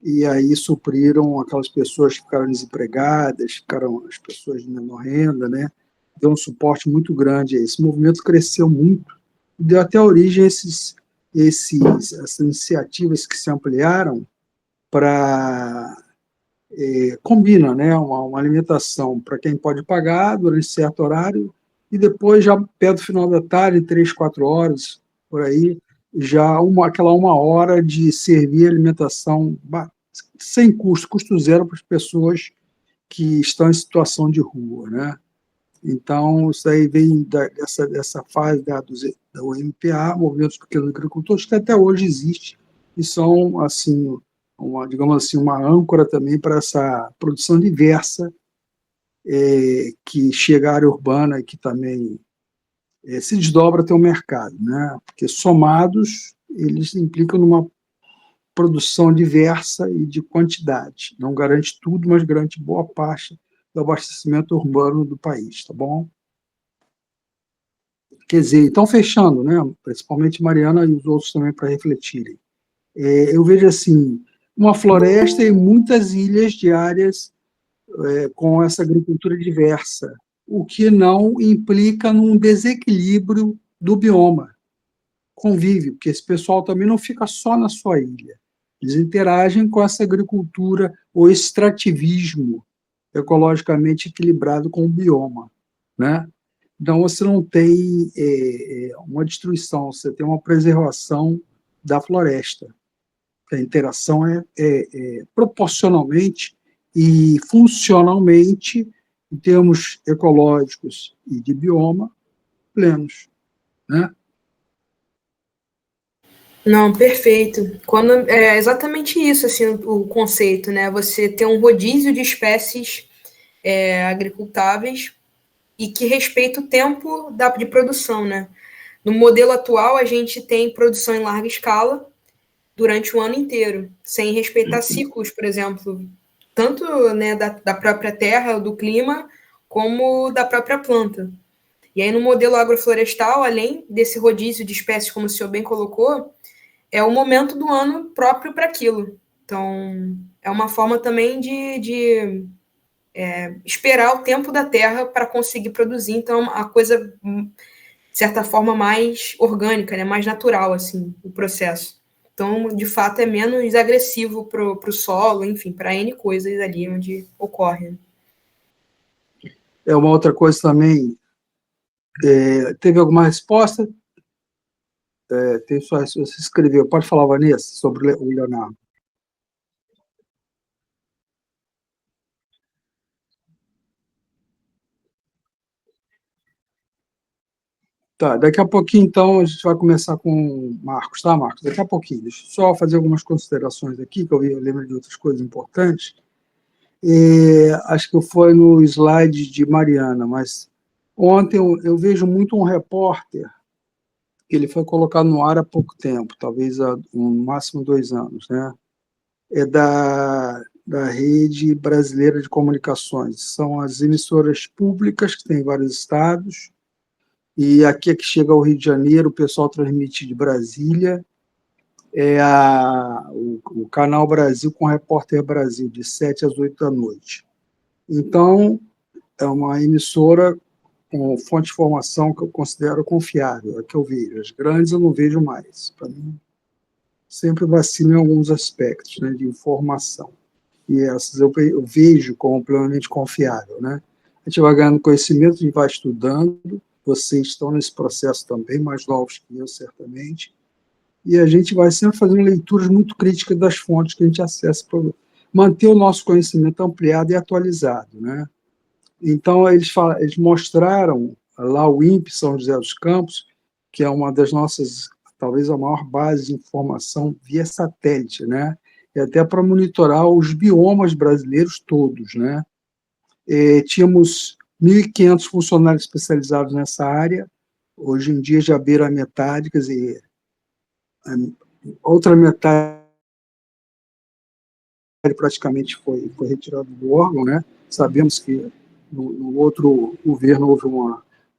e aí supriram aquelas pessoas que ficaram desempregadas, ficaram as pessoas de menor renda, né? Deu um suporte muito grande. Esse movimento cresceu muito, deu até origem a essas iniciativas que se ampliaram para combina, né, uma alimentação para quem pode pagar durante certo horário e depois já perto do final da tarde, 3, 4 horas por aí, já aquela 1 hora de servir alimentação sem custo, custo zero para as pessoas que estão em situação de rua, né? Então, isso aí vem dessa fase da UMPA, Movimento dos Pequenos Agricultores, que até hoje existe, e são, assim, digamos assim, uma âncora também para essa produção diversa que chega à área urbana e que também se desdobra até o mercado, né? Porque somados, eles implicam numa produção diversa e de quantidade. Não garante tudo, mas garante boa parte do abastecimento urbano do país, tá bom? Quer dizer, então, fechando, né, principalmente Mariana e os outros também para refletirem. Eu vejo assim, uma floresta e muitas ilhas de áreas com essa agricultura diversa, o que não implica num desequilíbrio do bioma. Convive, porque esse pessoal também não fica só na sua ilha. Eles interagem com essa agricultura, ou extrativismo ecologicamente equilibrado com o bioma, né? Então, você não tem uma destruição, você tem uma preservação da floresta. A interação é proporcionalmente e funcionalmente, em termos ecológicos e de bioma, plenos, né? Não, perfeito. É exatamente isso, assim, o conceito, né? Você ter um rodízio de espécies agricultáveis e que respeita o tempo de produção, né? No modelo atual, a gente tem produção em larga escala durante o ano inteiro, sem respeitar ciclos, por exemplo, tanto, né, da própria terra, do clima, como da própria planta. E aí, no modelo agroflorestal, além desse rodízio de espécies, como o senhor bem colocou, é o momento do ano próprio para aquilo. Então, é uma forma também de esperar o tempo da terra para conseguir produzir. Então, a coisa, de certa forma, mais orgânica, né? Mais natural, assim, o processo. Então, de fato, é menos agressivo para o solo, enfim, para N coisas ali onde ocorre. Uma outra coisa também, teve alguma resposta? Você escreveu, pode falar, Vanessa, sobre o Leonardo. Tá, daqui a pouquinho, então, a gente vai começar com o Marcos, tá, Marcos? Daqui a pouquinho. Deixa eu só fazer algumas considerações aqui, que eu lembro de outras coisas importantes. Acho que foi no slide de Mariana, mas ontem eu vejo muito um repórter, que ele foi colocado no ar há pouco tempo, talvez há no máximo 2 anos, né? Da Rede Brasileira de Comunicações. São as emissoras públicas, que tem em vários estados, e aqui é que chega ao Rio de Janeiro, o pessoal transmite de Brasília, o Canal Brasil com o Repórter Brasil, de 7 às 8 da noite. Então, é uma emissora com fonte de informação que eu considero confiável, é que eu vejo. As grandes eu não vejo mais. Para mim, sempre vacilo em alguns aspectos, né, de informação. E essas eu vejo como plenamente confiável, né? A gente vai ganhando conhecimento, a gente vai estudando, vocês estão nesse processo também, mais novos que eu, certamente, e a gente vai sempre fazendo leituras muito críticas das fontes que a gente acessa para manter o nosso conhecimento ampliado e atualizado, né? Então, eles mostraram lá o INPE São José dos Campos, que é uma das nossas, talvez a maior base de informação via satélite, né? E até para monitorar os biomas brasileiros todos, né? Tínhamos 1.500 funcionários especializados nessa área, hoje em dia já beira a metade, quer dizer, a outra metade praticamente foi retirada do órgão, né? Sabemos que no outro governo houve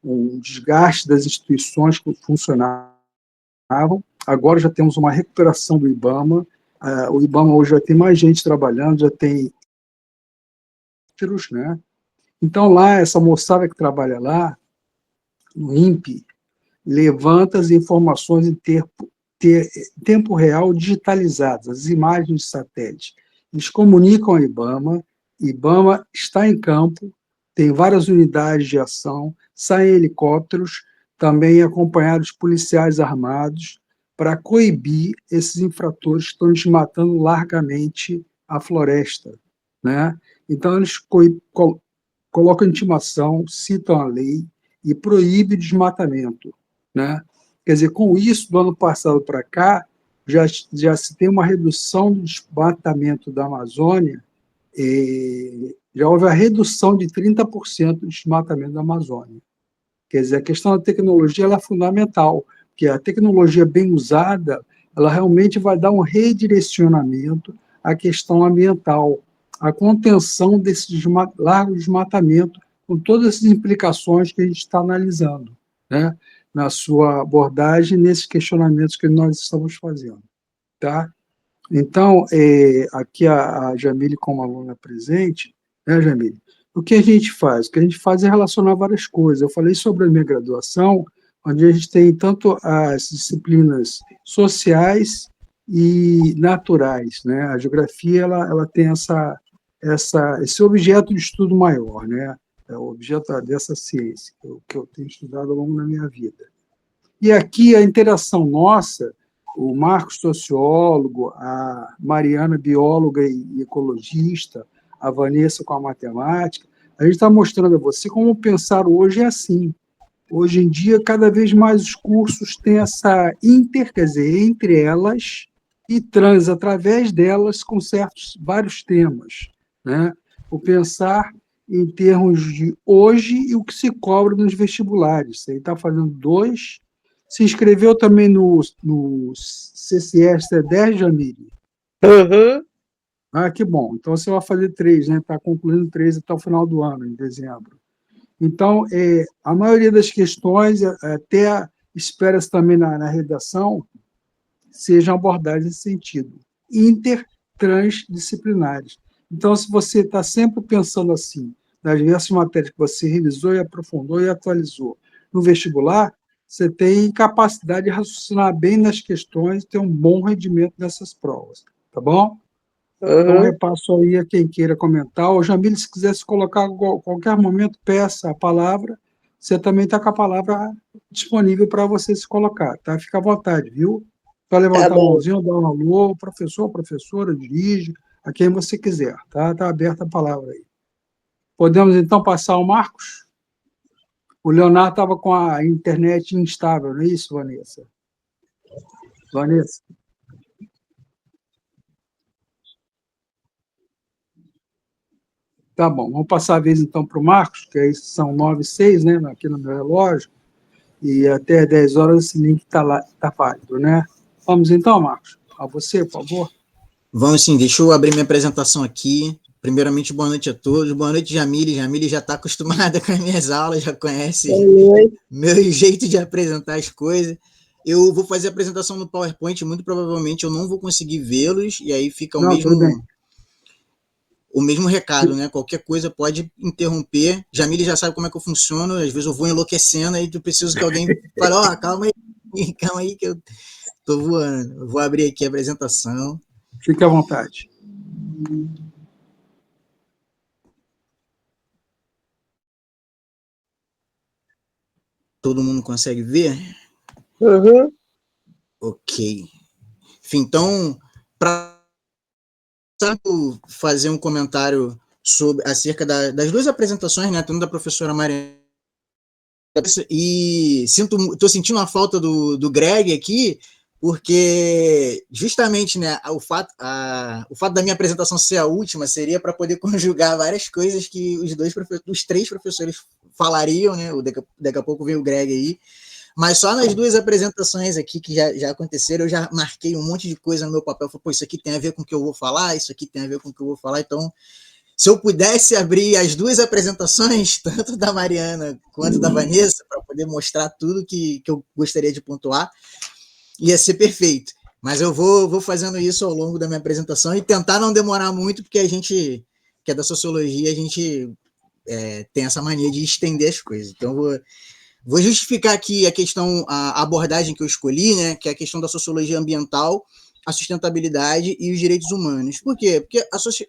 um desgaste das instituições que funcionavam, agora já temos uma recuperação do IBAMA, O IBAMA hoje já tem mais gente trabalhando, já tem, né? Então, lá, essa moçada que trabalha lá, no INPE, levanta as informações em tempo real digitalizadas, as imagens de satélite. Eles comunicam a IBAMA está em campo, tem várias unidades de ação, saem helicópteros, também acompanhados de policiais armados, para coibir esses infratores que estão desmatando largamente a floresta, né? Então, eles colocam intimação, citam a lei e proíbem o desmatamento, né? Quer dizer, com isso, do ano passado para cá, já se tem uma redução do desmatamento da Amazônia, já houve a redução de 30% do desmatamento da Amazônia. Quer dizer, a questão da tecnologia ela é fundamental, porque a tecnologia bem usada, ela realmente vai dar um redirecionamento à questão ambiental, à contenção desse largo desmatamento, com todas essas implicações que a gente está analisando, né, na sua abordagem, nesses questionamentos que nós estamos fazendo. Tá? Então, aqui a Jamile, como aluna presente, né, Jamile? O que a gente faz? O que a gente faz é relacionar várias coisas. Eu falei sobre a minha graduação, onde a gente tem tanto as disciplinas sociais e naturais, né? A geografia ela tem esse objeto de estudo maior, né? É o objeto dessa ciência que eu tenho estudado ao longo da minha vida. E aqui a interação nossa, o Marcos, sociólogo, a Mariana, bióloga e ecologista, a Vanessa com a matemática, a gente está mostrando a você como pensar hoje é assim. Hoje em dia, cada vez mais os cursos têm essa quer dizer, entre elas, e transa através delas com vários temas, né? O pensar em termos de hoje e o que se cobra nos vestibulares. Você está fazendo 2. Se inscreveu também no CCS 10, Jamile? Uhum. Ah, que bom. Então, você vai fazer 3, né? Está concluindo 3 até o final do ano, em dezembro. Então, a maioria das questões, até espera-se também na redação, sejam abordadas nesse sentido, intertransdisciplinares. Então, se você está sempre pensando assim, nas diversas matérias que você revisou e aprofundou e atualizou no vestibular, você tem capacidade de raciocinar bem nas questões e ter um bom rendimento nessas provas, tá bom? Então, repasso aí a quem queira comentar. O Jamile, se quiser se colocar a qualquer momento, peça a palavra. Você também está com a palavra disponível para você se colocar, tá? Fica à vontade, viu? Só levantar a mãozinha, dar um alô, professor, professora, dirige, a quem você quiser, tá? Está aberta a palavra aí. Podemos, então, passar ao Marcos? O Leonardo estava com a internet instável, não é isso, Vanessa? Vanessa? Tá bom, vamos passar a vez então para o Marcos, que aí são 9h06, né, aqui no meu relógio, e até 10 horas esse link está válido, né? Vamos então, Marcos? A você, por favor. Vamos sim, deixa eu abrir minha apresentação aqui. Primeiramente, boa noite a todos. Boa noite, Jamile. Jamile já está acostumada com as minhas aulas, já conhece meu jeito de apresentar as coisas. Eu vou fazer a apresentação no PowerPoint, muito provavelmente eu não vou conseguir vê-los, e aí fica o mesmo recado, né? Qualquer coisa pode interromper. Jamile já sabe como é que eu funciono, às vezes eu vou enlouquecendo, aí eu preciso que alguém fale, calma aí que eu tô voando. Eu vou abrir aqui a apresentação. Fique à vontade. Todo mundo consegue ver? Uhum. Ok. Enfim, então, para fazer um comentário acerca das 2 apresentações, né, tanto da professora Mariana, e estou sentindo a falta do Greg aqui, porque justamente, né, o fato da minha apresentação ser a última seria para poder conjugar várias coisas que os 3 professores falariam, né? Daqui a pouco vem o Greg aí, mas só nas 2 apresentações aqui que já aconteceram, eu já marquei um monte de coisa no meu papel, falei, pô, isso aqui tem a ver com o que eu vou falar, isso aqui tem a ver com o que eu vou falar, então, se eu pudesse abrir as 2 apresentações, tanto da Mariana quanto da Vanessa, para poder mostrar tudo que eu gostaria de pontuar, ia ser perfeito. Mas eu vou fazendo isso ao longo da minha apresentação e tentar não demorar muito, porque a gente, que é da sociologia, a gente tem essa mania de estender as coisas. Então, vou justificar aqui a abordagem que eu escolhi, né, que é a questão da sociologia ambiental, a sustentabilidade e os direitos humanos. Por quê? Porque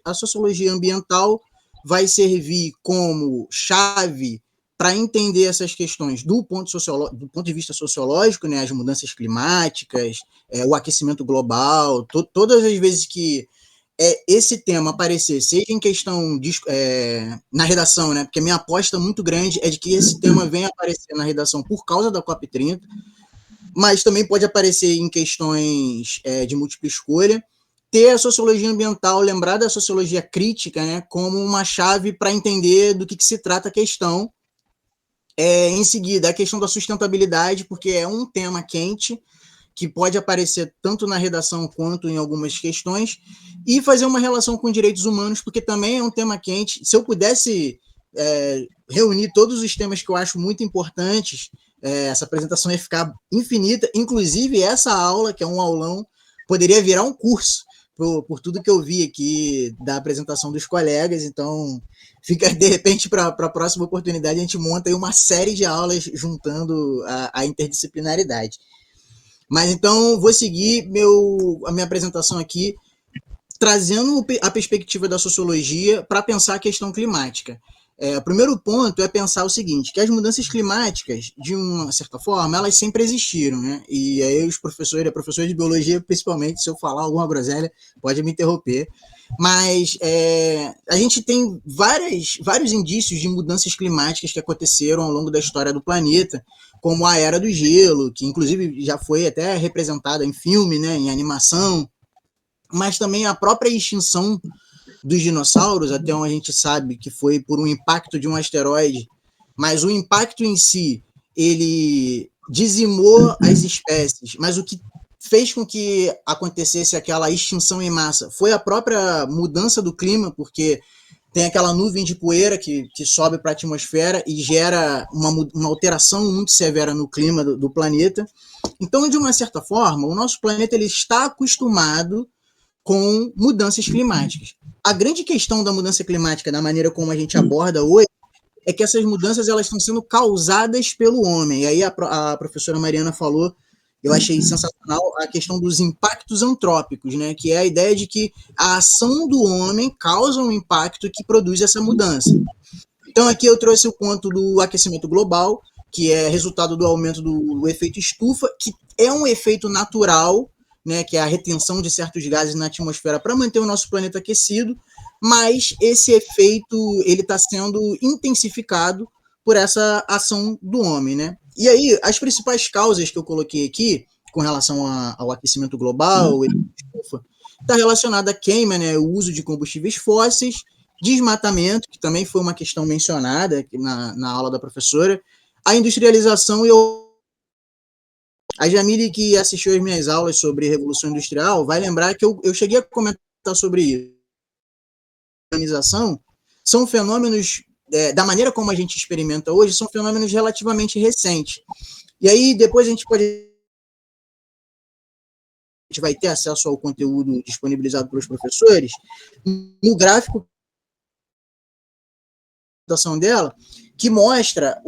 a sociologia ambiental vai servir como chave para entender essas questões do ponto de vista sociológico, né, as mudanças climáticas, o aquecimento global, todas as vezes que esse tema aparecer, seja em questão na redação, né, porque a minha aposta muito grande é de que esse tema venha aparecer na redação por causa da COP30, mas também pode aparecer em questões de múltipla escolha, ter a sociologia ambiental, lembrar da sociologia crítica, né, como uma chave para entender do que se trata a questão. Em seguida, a questão da sustentabilidade, porque é um tema quente, que pode aparecer tanto na redação quanto em algumas questões, e fazer uma relação com direitos humanos, porque também é um tema quente. Se eu pudesse reunir todos os temas que eu acho muito importantes, essa apresentação ia ficar infinita, inclusive essa aula, que é um aulão, poderia virar um curso, por tudo que eu vi aqui da apresentação dos colegas. Então, fica, de repente, para a próxima oportunidade, a gente monta aí uma série de aulas juntando a interdisciplinaridade. Mas, então, vou seguir a minha apresentação aqui, trazendo a perspectiva da sociologia para pensar a questão climática. O primeiro ponto é pensar o seguinte, que as mudanças climáticas, de uma certa forma, elas sempre existiram, né? E aí os professores, a professora de biologia, principalmente, se eu falar alguma groselha, pode me interromper. Mas a gente tem vários indícios de mudanças climáticas que aconteceram ao longo da história do planeta, como a Era do Gelo, que inclusive já foi até representada em filme, né, em animação, mas também a própria extinção dos dinossauros, até onde a gente sabe que foi por um impacto de um asteroide, mas o impacto em si, ele dizimou as espécies, mas o que fez com que acontecesse aquela extinção em massa foi a própria mudança do clima, porque tem aquela nuvem de poeira que sobe para a atmosfera e gera uma alteração muito severa no clima do planeta. Então, de uma certa forma, o nosso planeta ele está acostumado com mudanças climáticas. A grande questão da mudança climática, da maneira como a gente aborda hoje, é que essas mudanças elas estão sendo causadas pelo homem. E aí a professora Mariana falou, eu achei sensacional, a questão dos impactos antrópicos, né? Que é a ideia de que a ação do homem causa um impacto que produz essa mudança. Então, aqui eu trouxe o ponto do aquecimento global, que é resultado do aumento do efeito estufa, que é um efeito natural, né, que é a retenção de certos gases na atmosfera para manter o nosso planeta aquecido, mas esse efeito ele está sendo intensificado por essa ação do homem, né? E aí, as principais causas que eu coloquei aqui, com relação ao aquecimento global, está relacionada à queima, né, o uso de combustíveis fósseis, desmatamento, que também foi uma questão mencionada aqui na aula da professora, a industrialização e a Jamile, que assistiu às minhas aulas sobre Revolução Industrial, vai lembrar que eu cheguei a comentar sobre isso. A organização são fenômenos, da maneira como a gente experimenta hoje, são fenômenos relativamente recentes. E aí, depois a gente vai ter acesso ao conteúdo disponibilizado pelos professores. No gráfico dela, que mostra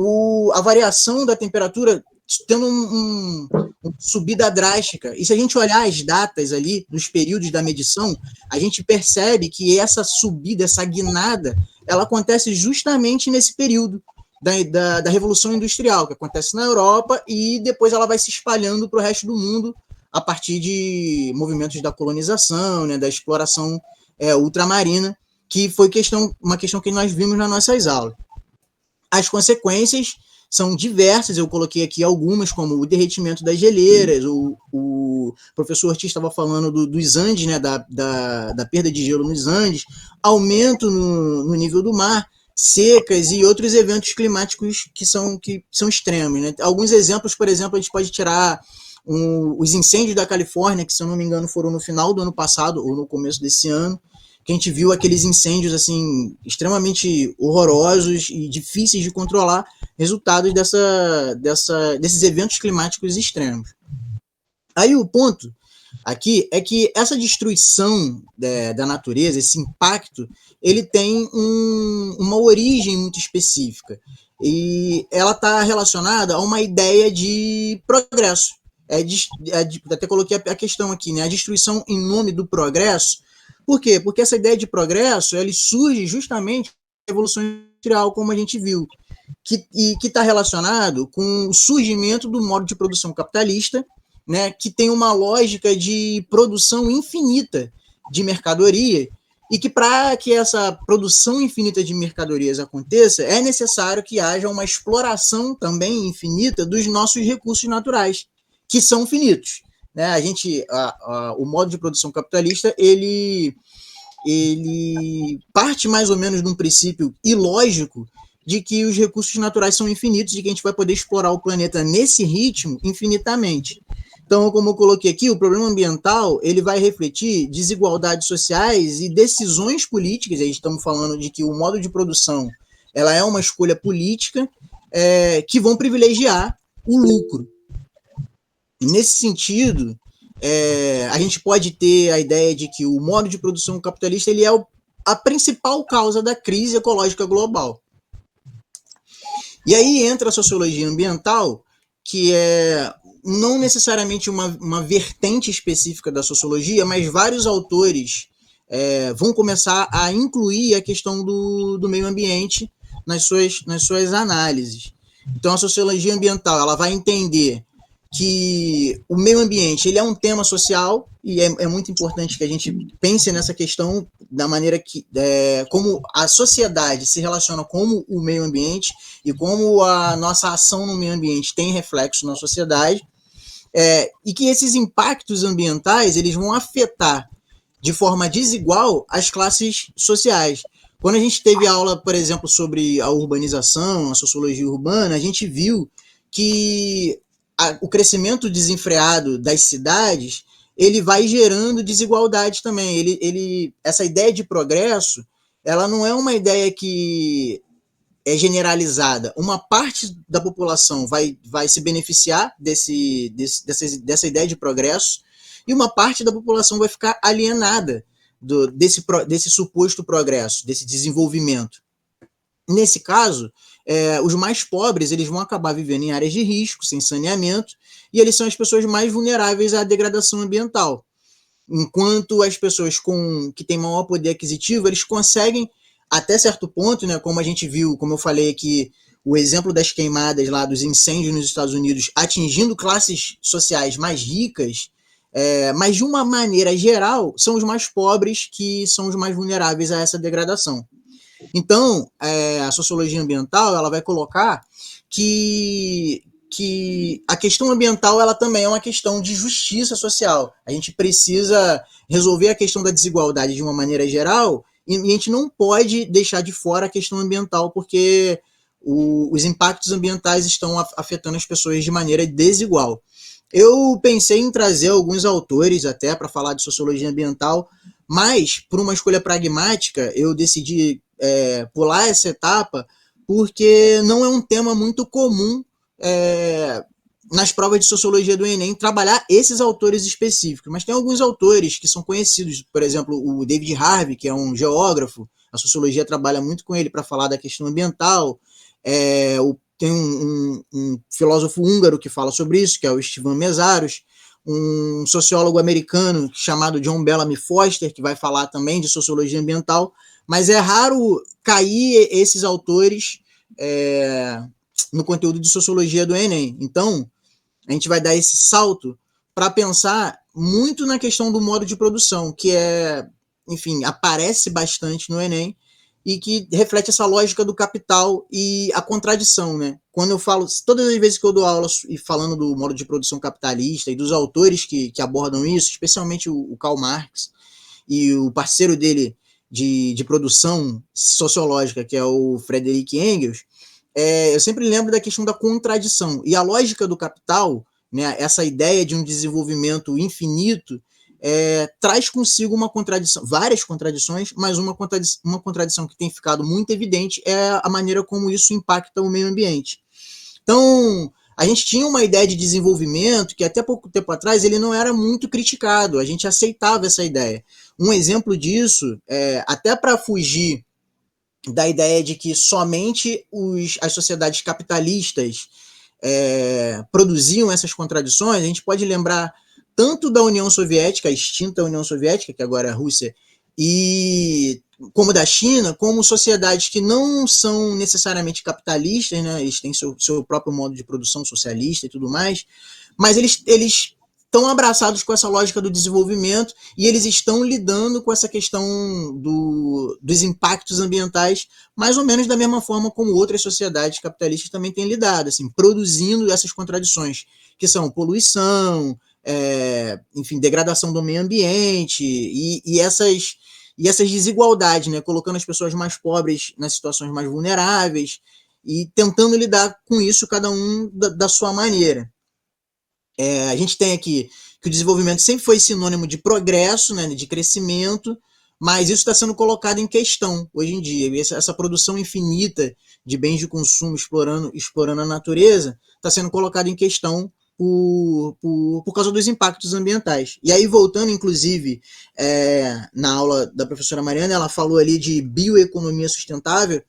a variação da temperatura tendo uma subida drástica. E se a gente olhar as datas ali, nos períodos da medição, a gente percebe que essa subida, essa guinada, ela acontece justamente nesse período da Revolução Industrial, que acontece na Europa, e depois ela vai se espalhando para o resto do mundo a partir de movimentos da colonização, né, da exploração ultramarina, que foi uma questão que nós vimos nas nossas aulas. As consequências são diversas, eu coloquei aqui algumas, como o derretimento das geleiras, o professor Ortiz estava falando dos Andes, né, da perda de gelo nos Andes, aumento no nível do mar, secas e outros eventos climáticos que são extremos, né? Alguns exemplos, por exemplo, a gente pode tirar os incêndios da Califórnia, que, se eu não me engano, foram no final do ano passado ou no começo desse ano, que a gente viu aqueles incêndios assim extremamente horrorosos e difíceis de controlar, resultados desses eventos climáticos extremos. Aí o ponto aqui é que essa destruição da natureza, esse impacto, ele tem uma origem muito específica. E ela está relacionada a uma ideia de progresso. Até coloquei a questão aqui, né? A destruição em nome do progresso. Por quê? Porque essa ideia de progresso ele surge justamente da Revolução Industrial, como a gente viu, que está relacionado com o surgimento do modo de produção capitalista, né, que tem uma lógica de produção infinita de mercadoria, e que para que essa produção infinita de mercadorias aconteça, é necessário que haja uma exploração também infinita dos nossos recursos naturais, que são finitos. Né? O modo de produção capitalista, ele parte mais ou menos de um princípio ilógico de que os recursos naturais são infinitos, de que a gente vai poder explorar o planeta nesse ritmo infinitamente. Então, como eu coloquei aqui, o problema ambiental ele vai refletir desigualdades sociais e decisões políticas. Aí estamos falando de que o modo de produção ela é uma escolha política que vão privilegiar o lucro. Nesse sentido, a gente pode ter a ideia de que o modo de produção capitalista ele é a principal causa da crise ecológica global. E aí entra a sociologia ambiental, que é não necessariamente uma vertente específica da sociologia, mas vários autores vão começar a incluir a questão do meio ambiente nas suas análises. Então, a sociologia ambiental ela vai entender que o meio ambiente ele é um tema social e é muito importante que a gente pense nessa questão da maneira que como a sociedade se relaciona com o meio ambiente e como a nossa ação no meio ambiente tem reflexo na sociedade, e que esses impactos ambientais eles vão afetar de forma desigual as classes sociais. Quando a gente teve aula, por exemplo, sobre a urbanização, a sociologia urbana, a gente viu que o crescimento desenfreado das cidades ele vai gerando desigualdade também. Essa ideia de progresso ela não é uma ideia que é generalizada. Uma parte da população vai se beneficiar dessa ideia de progresso e uma parte da população vai ficar alienada desse suposto progresso, desse desenvolvimento. Nesse caso, os mais pobres eles vão acabar vivendo em áreas de risco, sem saneamento, e eles são as pessoas mais vulneráveis à degradação ambiental. Enquanto as pessoas que têm maior poder aquisitivo, eles conseguem, até certo ponto, né, como a gente viu, como eu falei aqui, o exemplo das queimadas lá, dos incêndios nos Estados Unidos, atingindo classes sociais mais ricas, mas de uma maneira geral, são os mais pobres que são os mais vulneráveis a essa degradação. Então, a sociologia ambiental ela vai colocar que a questão ambiental ela também é uma questão de justiça social. A gente precisa resolver a questão da desigualdade de uma maneira geral e a gente não pode deixar de fora a questão ambiental porque os impactos ambientais estão afetando as pessoas de maneira desigual. Eu pensei em trazer alguns autores até para falar de sociologia ambiental, mas por uma escolha pragmática eu decidi pular essa etapa porque não é um tema muito comum nas provas de sociologia do Enem trabalhar esses autores específicos, mas tem alguns autores que são conhecidos, por exemplo, o David Harvey, que é um geógrafo, a sociologia trabalha muito com ele para falar da questão ambiental, tem um filósofo húngaro que fala sobre isso, que é o Istvan Meszaros, um sociólogo americano chamado John Bellamy Foster, que vai falar também de sociologia ambiental, mas é raro cair esses autores no conteúdo de sociologia do Enem. Então, a gente vai dar esse salto para pensar muito na questão do modo de produção, que enfim, aparece bastante no Enem e que reflete essa lógica do capital e a contradição, né? Quando eu falo, todas as vezes que eu dou aula e falando do modo de produção capitalista e dos autores que abordam isso, especialmente o Karl Marx e o parceiro dele de produção sociológica, que é o Friedrich Engels, eu sempre lembro da questão da contradição. E a lógica do capital, né, essa ideia de um desenvolvimento infinito, traz consigo uma contradição, várias contradições, mas uma contradição que tem ficado muito evidente é a maneira como isso impacta o meio ambiente. Então, a gente tinha uma ideia de desenvolvimento que até pouco tempo atrás ele não era muito criticado, a gente aceitava essa ideia. Um exemplo disso, até para fugir da ideia de que somente as sociedades capitalistas produziam essas contradições, a gente pode lembrar tanto da União Soviética, a extinta União Soviética, que agora é a Rússia, e como da China, como sociedades que não são necessariamente capitalistas, né? Eles têm seu próprio modo de produção socialista e tudo mais, mas eles estão abraçados com essa lógica do desenvolvimento e eles estão lidando com essa questão dos impactos ambientais mais ou menos da mesma forma como outras sociedades capitalistas também têm lidado, assim, produzindo essas contradições, que são poluição, enfim, degradação do meio ambiente e essas desigualdades, né, colocando as pessoas mais pobres nas situações mais vulneráveis e tentando lidar com isso cada um da sua maneira. A gente tem aqui que o desenvolvimento sempre foi sinônimo de progresso, né, de crescimento, mas isso está sendo colocado em questão hoje em dia. Essa produção infinita de bens de consumo explorando a natureza está sendo colocada em questão por causa dos impactos ambientais. E aí, voltando, inclusive, na aula da professora Mariana, ela falou ali de bioeconomia sustentável,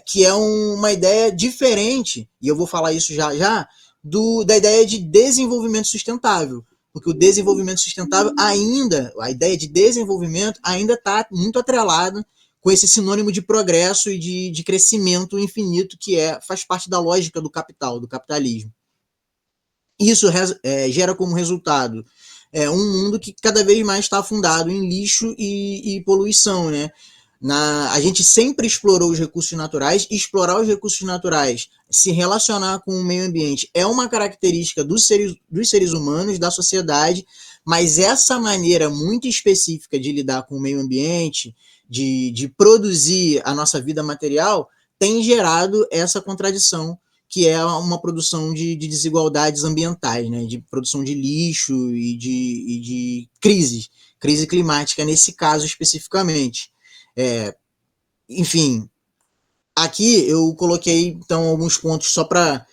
que é uma ideia diferente, e eu vou falar isso já, da ideia de desenvolvimento sustentável. Porque o desenvolvimento sustentável a ideia de desenvolvimento ainda está muito atrelada com esse sinônimo de progresso e de crescimento infinito que faz parte da lógica do capital, do capitalismo. Isso gera como resultado um mundo que cada vez mais está afundado em lixo e poluição, né? A gente sempre explorou os recursos naturais, e explorar os recursos naturais, se relacionar com o meio ambiente, é uma característica dos seres humanos, da sociedade, mas essa maneira muito específica de lidar com o meio ambiente, de produzir a nossa vida material, tem gerado essa contradição, que é uma produção de desigualdades ambientais, né? De produção de lixo e de crise climática, nesse caso especificamente. Enfim, aqui eu coloquei então alguns pontos só para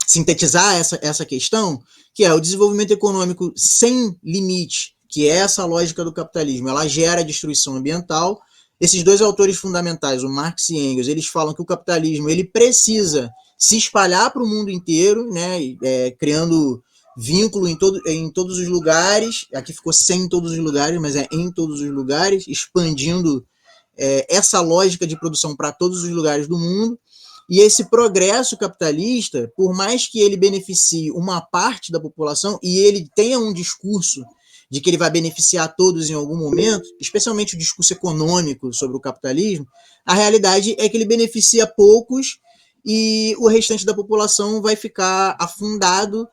sintetizar essa questão, que é o desenvolvimento econômico sem limite, que é essa lógica do capitalismo, ela gera destruição ambiental. Esses dois autores fundamentais, o Marx e Engels, eles falam que o capitalismo ele precisa se espalhar para o mundo inteiro, né, criando vínculo em todos os lugares. Aqui ficou sem todos os lugares, mas é em todos os lugares, expandindo essa lógica de produção para todos os lugares do mundo. E esse progresso capitalista, por mais que ele beneficie uma parte da população e ele tenha um discurso de que ele vai beneficiar todos em algum momento, especialmente o discurso econômico sobre o capitalismo, a realidade é que ele beneficia poucos e o restante da população vai ficar afundado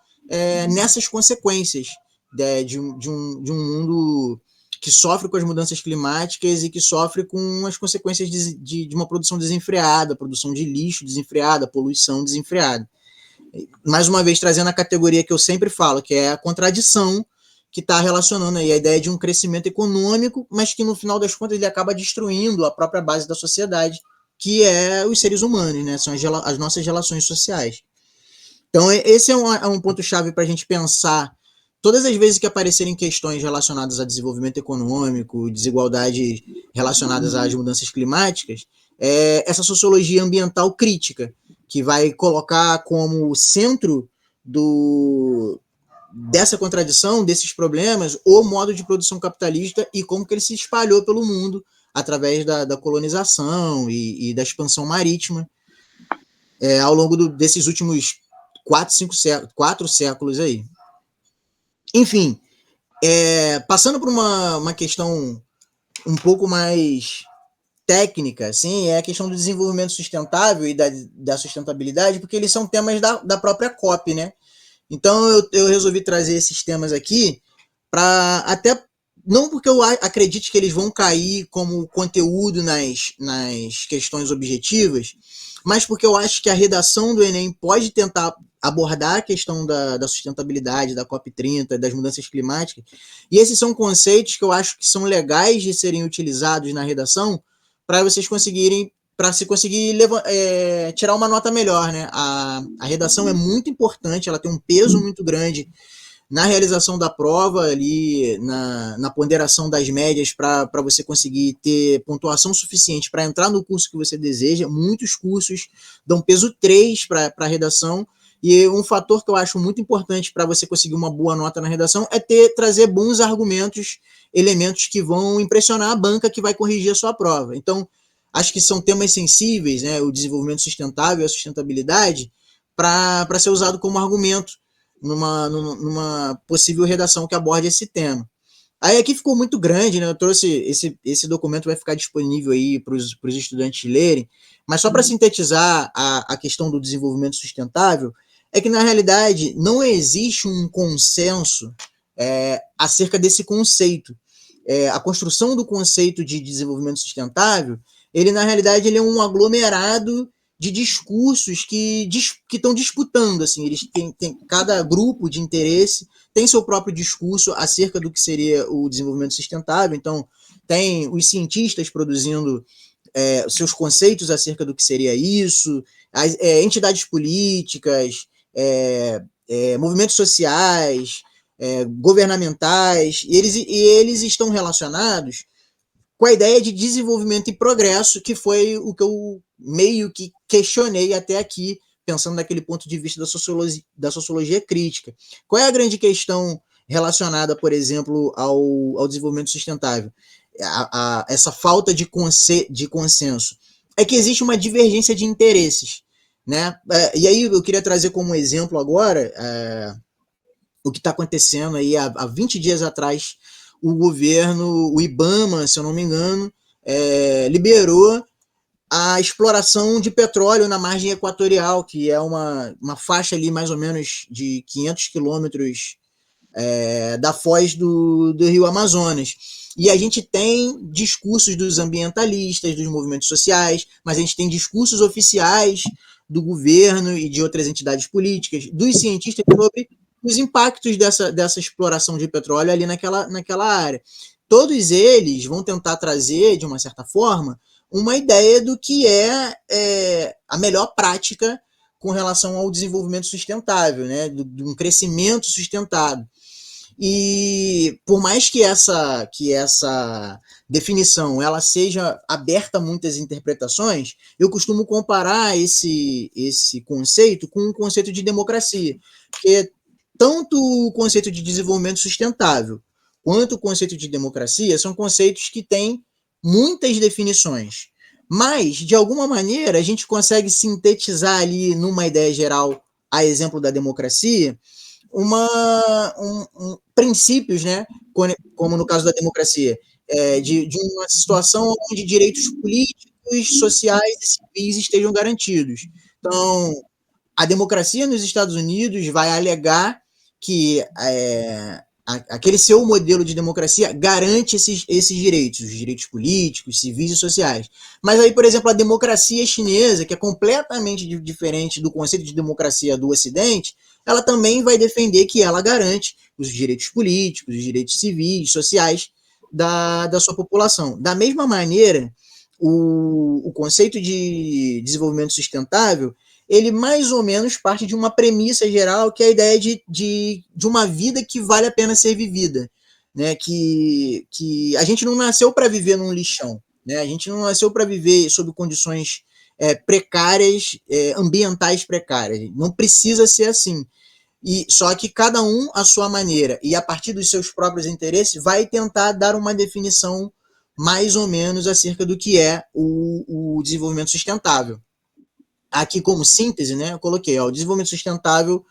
nessas consequências de um mundo que sofre com as mudanças climáticas e que sofre com as consequências de uma produção desenfreada, produção de lixo desenfreada, poluição desenfreada. Mais uma vez, trazendo a categoria que eu sempre falo, que é a contradição, que está relacionando aí a ideia de um crescimento econômico, mas que no final das contas ele acaba destruindo a própria base da sociedade, que é os seres humanos, né? São as nossas relações sociais. Então esse é um ponto-chave para a gente pensar todas as vezes que aparecerem questões relacionadas a desenvolvimento econômico, desigualdade relacionadas às mudanças climáticas, essa sociologia ambiental crítica, que vai colocar como centro dessa contradição, desses problemas, o modo de produção capitalista e como que ele se espalhou pelo mundo através da colonização e da expansão marítima ao longo desses últimos 4 séculos aí. Enfim, passando por uma questão um pouco mais técnica, assim, é a questão do desenvolvimento sustentável e da sustentabilidade, porque eles são temas da própria COP, né? Então eu resolvi trazer esses temas aqui para até não porque eu acredite que eles vão cair como conteúdo nas questões objetivas, mas porque eu acho que a redação do Enem pode tentar abordar a questão da sustentabilidade, da COP30, das mudanças climáticas, e esses são conceitos que eu acho que são legais de serem utilizados na redação para vocês conseguirem para se conseguir tirar uma nota melhor, né? A redação é muito importante, ela tem um peso muito grande na realização da prova, ali na ponderação das médias, para você conseguir ter pontuação suficiente para entrar no curso que você deseja. Muitos cursos dão peso 3 para a redação, e um fator que eu acho muito importante para você conseguir uma boa nota na redação é trazer bons argumentos, elementos que vão impressionar a banca que vai corrigir a sua prova. Então, acho que são temas sensíveis, né, o desenvolvimento sustentável e a sustentabilidade, para ser usado como argumento numa possível redação que aborde esse tema. Aí aqui ficou muito grande, né? Eu trouxe esse documento, vai ficar disponível aí para os estudantes lerem, mas só para sintetizar a questão do desenvolvimento sustentável, é que na realidade não existe um consenso acerca desse conceito. A construção do conceito de desenvolvimento sustentável, ele na realidade ele é um aglomerado de discursos que estão disputando, assim, eles têm cada grupo de interesse tem seu próprio discurso acerca do que seria o desenvolvimento sustentável. Então, tem os cientistas produzindo seus conceitos acerca do que seria isso, as entidades políticas, movimentos sociais, governamentais, e eles estão relacionados com a ideia de desenvolvimento e progresso, que foi o que eu meio que questionei até aqui, pensando naquele ponto de vista da sociologia crítica. Qual é a grande questão relacionada, por exemplo, ao desenvolvimento sustentável? Essa falta de consenso. É que existe uma divergência de interesses, né? E aí eu queria trazer como exemplo agora o que está acontecendo aí há 20 dias atrás. O governo, o IBAMA, se eu não me engano, liberou a exploração de petróleo na margem equatorial, que é uma faixa ali mais ou menos de 500 quilômetros da foz do Rio Amazonas. E a gente tem discursos dos ambientalistas, dos movimentos sociais, mas a gente tem discursos oficiais do governo e de outras entidades políticas, dos cientistas, sobre os impactos dessa exploração de petróleo ali naquela área. Todos eles vão tentar trazer, de uma certa forma, uma ideia do que é a melhor prática com relação ao desenvolvimento sustentável, né? De um crescimento sustentado. E por mais que essa definição ela seja aberta a muitas interpretações, eu costumo comparar esse conceito com um conceito de democracia, porque tanto o conceito de desenvolvimento sustentável quanto o conceito de democracia são conceitos que têm muitas definições, mas, de alguma maneira, a gente consegue sintetizar ali numa ideia geral, a exemplo da democracia, princípios, né, como no caso da democracia, de uma situação onde direitos políticos, sociais e civis estejam garantidos. Então, a democracia nos Estados Unidos vai alegar que aquele seu modelo de democracia garante esses direitos, os direitos políticos, civis e sociais. Mas aí, por exemplo, a democracia chinesa, que é completamente diferente do conceito de democracia do Ocidente, ela também vai defender que ela garante os direitos políticos, os direitos civis, sociais da sua população. Da mesma maneira, o conceito de desenvolvimento sustentável, ele mais ou menos parte de uma premissa geral, que é a ideia de uma vida que vale a pena ser vivida, né? Que a gente não nasceu para viver num lixão, né? A gente não nasceu para viver sob condições precárias, ambientais precárias. Não precisa ser assim. Só que cada um, à sua maneira, e a partir dos seus próprios interesses, vai tentar dar uma definição mais ou menos acerca do que é o desenvolvimento sustentável. Aqui, como síntese, né, eu coloquei, o desenvolvimento sustentável,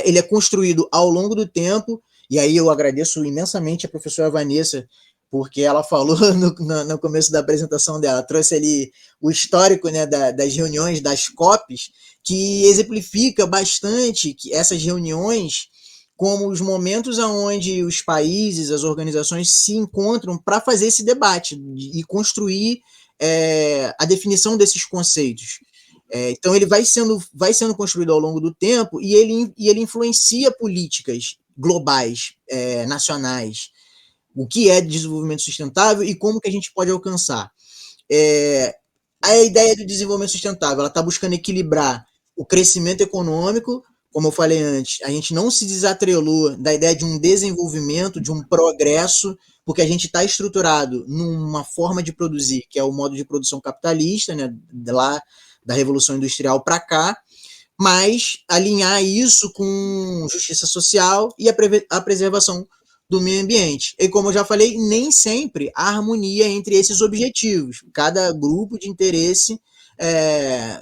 ele é construído ao longo do tempo, e aí eu agradeço imensamente a professora Vanessa, porque ela falou no começo da apresentação dela, trouxe ali o histórico, né, das reuniões, das COPs, que exemplifica bastante que essas reuniões como os momentos onde os países, as organizações se encontram para fazer esse debate e construir a definição desses conceitos. Então, ele vai sendo construído ao longo do tempo e ele influencia políticas globais, nacionais, o que é desenvolvimento sustentável e como que a gente pode alcançar. a ideia do desenvolvimento sustentável, ela está buscando equilibrar o crescimento econômico, como eu falei antes, a gente não se desatrelou da ideia de um desenvolvimento, de um progresso, porque a gente está estruturado numa forma de produzir, que é o modo de produção capitalista, né, lá da Revolução Industrial para cá, mas alinhar isso com justiça social e a preservação do meio ambiente. E como eu já falei, nem sempre há harmonia entre esses objetivos. Cada grupo de interesse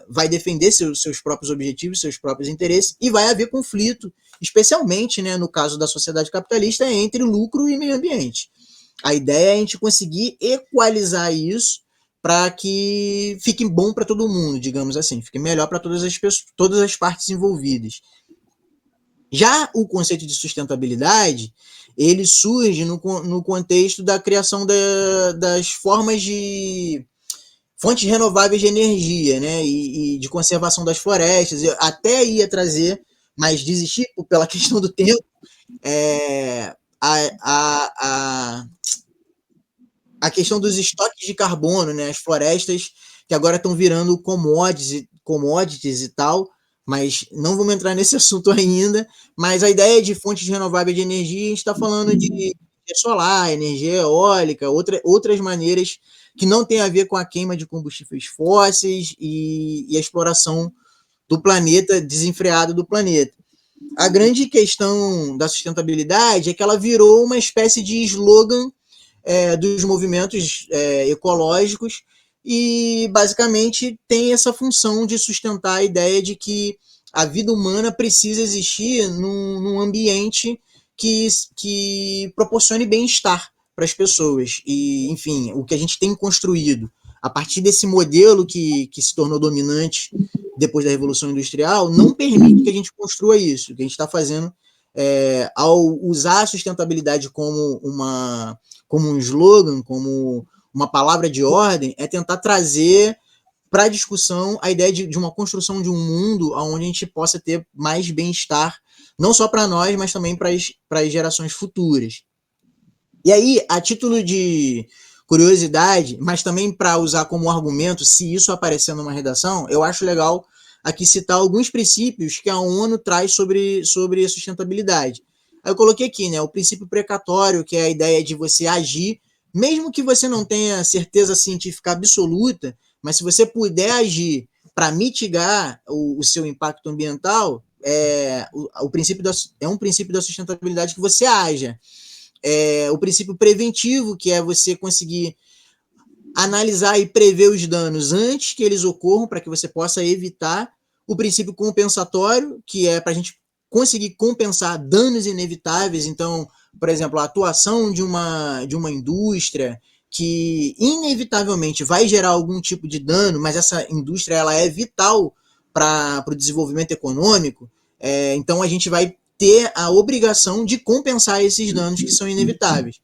vai defender seus próprios objetivos, seus próprios interesses, e vai haver conflito, especialmente, né, no caso da sociedade capitalista, entre lucro e meio ambiente. A ideia é a gente conseguir equalizar isso para que fique bom para todo mundo, digamos assim, fique melhor para todas as partes envolvidas. Já o conceito de sustentabilidade, ele surge no contexto da criação das formas de fontes renováveis de energia, né, e de conservação das florestas. Eu até ia trazer, mas desisti pela questão do tempo, a questão dos estoques de carbono, né, as florestas que agora estão virando commodities e tal, mas não vamos entrar nesse assunto ainda. Mas a ideia de fontes renováveis de energia, a gente está falando de energia solar, energia eólica, outras maneiras que não tem a ver com a queima de combustíveis fósseis e a exploração do planeta, desenfreada do planeta. A grande questão da sustentabilidade é que ela virou uma espécie de slogan dos movimentos ecológicos e, basicamente, tem essa função de sustentar a ideia de que a vida humana precisa existir num ambiente que proporcione bem-estar para as pessoas. E, enfim, o que a gente tem construído a partir desse modelo que se tornou dominante depois da Revolução Industrial não permite que a gente construa isso. O que a gente está fazendo ao usar a sustentabilidade como um slogan, como uma palavra de ordem, é tentar trazer para a discussão a ideia de uma construção de um mundo onde a gente possa ter mais bem-estar, não só para nós, mas também para as gerações futuras. E aí, a título de curiosidade, mas também para usar como argumento, se isso aparecer numa redação, eu acho legal aqui citar alguns princípios que a ONU traz sobre a sustentabilidade. Aí eu coloquei aqui, né, o princípio precatório, que é a ideia de você agir, mesmo que você não tenha certeza científica absoluta, mas se você puder agir para mitigar o seu impacto ambiental, é um princípio da sustentabilidade que você haja. O princípio preventivo, que é você conseguir analisar e prever os danos antes que eles ocorram, para que você possa evitar. O princípio compensatório, que é para a gente conseguir compensar danos inevitáveis. Então, por exemplo, a atuação de uma indústria que inevitavelmente vai gerar algum tipo de dano, mas essa indústria ela é vital para o desenvolvimento econômico, então a gente vai ter a obrigação de compensar esses danos que são inevitáveis.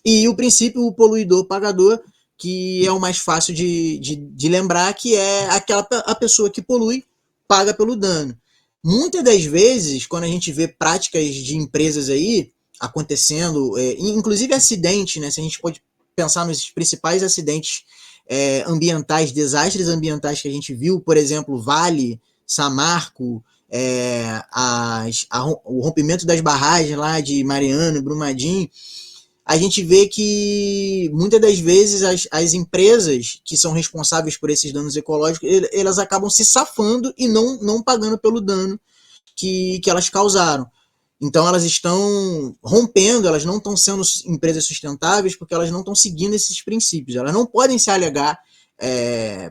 E o princípio o poluidor-pagador, que é o mais fácil de lembrar, que é a pessoa que polui paga pelo dano. Muitas das vezes, quando a gente vê práticas de empresas aí acontecendo, inclusive acidente, né? Se a gente pode pensar nos principais acidentes ambientais, desastres ambientais que a gente viu, por exemplo, Vale, Samarco, o rompimento das barragens lá de Mariana e Brumadinho, a gente vê que muitas das vezes as empresas que são responsáveis por esses danos ecológicos, elas acabam se safando e não pagando pelo dano que elas causaram. Então elas estão rompendo, elas não estão sendo empresas sustentáveis porque elas não estão seguindo esses princípios. Elas não podem se alegar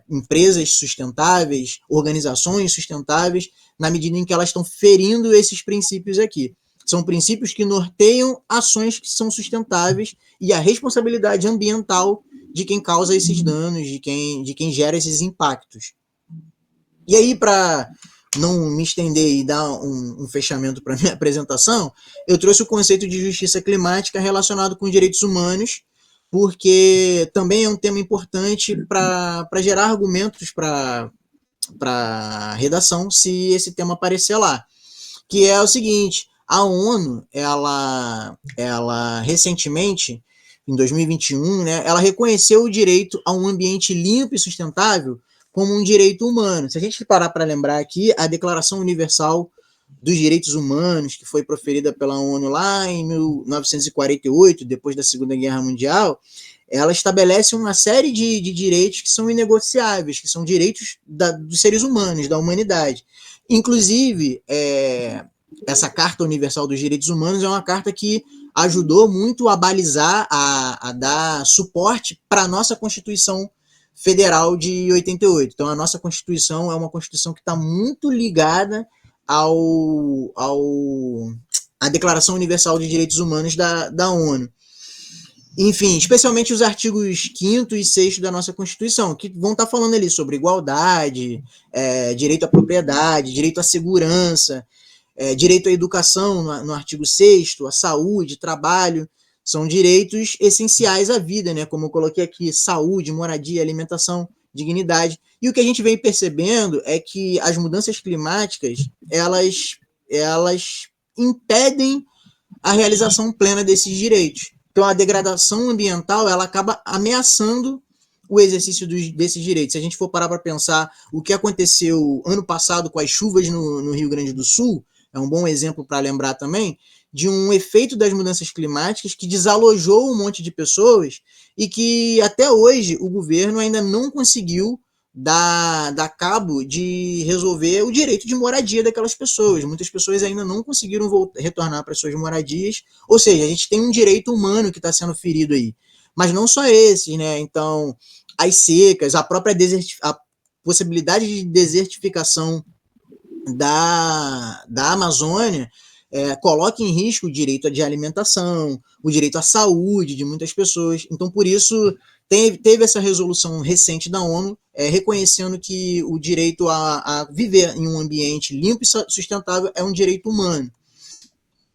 empresas sustentáveis, organizações sustentáveis, na medida em que elas estão ferindo esses princípios aqui. São princípios que norteiam ações que são sustentáveis e a responsabilidade ambiental de quem causa esses danos, de quem gera esses impactos. E aí, para não me estender e dar um fechamento para a minha apresentação, eu trouxe o conceito de justiça climática relacionado com direitos humanos, porque também é um tema importante para gerar argumentos para a redação, se esse tema aparecer lá. Que é o seguinte: a ONU, ela recentemente, em 2021, né, ela reconheceu o direito a um ambiente limpo e sustentável como um direito humano. Se a gente parar para lembrar aqui, a Declaração Universal dos Direitos Humanos, que foi proferida pela ONU lá em 1948, depois da Segunda Guerra Mundial, ela estabelece uma série de direitos que são inegociáveis, que são direitos dos seres humanos, da humanidade. Inclusive, essa Carta Universal dos Direitos Humanos é uma carta que ajudou muito a balizar, a dar suporte para a nossa Constituição Federal de 88. Então, a nossa Constituição é uma Constituição que está muito ligada à Declaração Universal de Direitos Humanos da ONU. Enfim, especialmente os artigos 5º e 6º da nossa Constituição, que vão estar falando ali sobre igualdade, direito à propriedade, direito à segurança, direito à educação no artigo 6º, à saúde, trabalho, são direitos essenciais à vida, né? Como eu coloquei aqui, saúde, moradia, alimentação, dignidade. E o que a gente vem percebendo é que as mudanças climáticas, elas impedem a realização plena desses direitos. Então, a degradação ambiental, ela acaba ameaçando o exercício desses direitos. Se a gente for parar para pensar o que aconteceu ano passado com as chuvas no Rio Grande do Sul, é um bom exemplo para lembrar também, de um efeito das mudanças climáticas que desalojou um monte de pessoas e que até hoje o governo ainda não conseguiu dar cabo de resolver o direito de moradia daquelas pessoas. Muitas pessoas ainda não conseguiram retornar para suas moradias, ou seja, a gente tem um direito humano que está sendo ferido aí. Mas não só esses, né? Então, as secas, a própria a possibilidade de desertificação da Amazônia coloca em risco o direito de alimentação, o direito à saúde de muitas pessoas. Então, por isso, teve essa resolução recente da ONU reconhecendo que o direito a viver em um ambiente limpo e sustentável é um direito humano.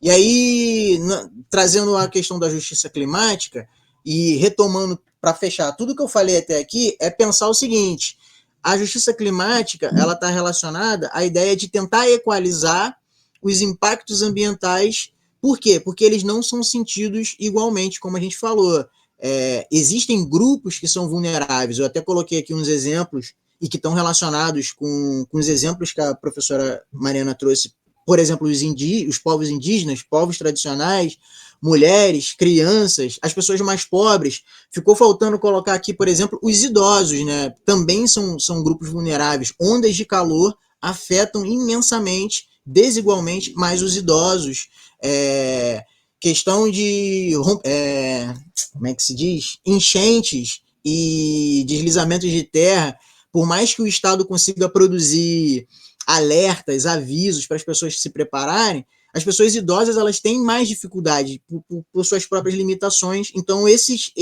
E aí, trazendo a questão da justiça climática e retomando para fechar tudo que eu falei até aqui, é pensar o seguinte: a justiça climática ela está relacionada à ideia de tentar equalizar os impactos ambientais. Por quê? Porque eles não são sentidos igualmente, como a gente falou. Existem grupos que são vulneráveis. Eu até coloquei aqui uns exemplos e que estão relacionados com os exemplos que a professora Mariana trouxe. Por exemplo, os povos indígenas, povos tradicionais, mulheres, crianças, as pessoas mais pobres. Ficou faltando colocar aqui, por exemplo, os idosos, né? Também são grupos vulneráveis. Ondas de calor afetam imensamente, desigualmente, mais os idosos. Questão de, como é que se diz? Enchentes e deslizamentos de terra. Por mais que o Estado consiga produzir alertas, avisos para as pessoas se prepararem, as pessoas idosas elas têm mais dificuldade por suas próprias limitações. Então, esses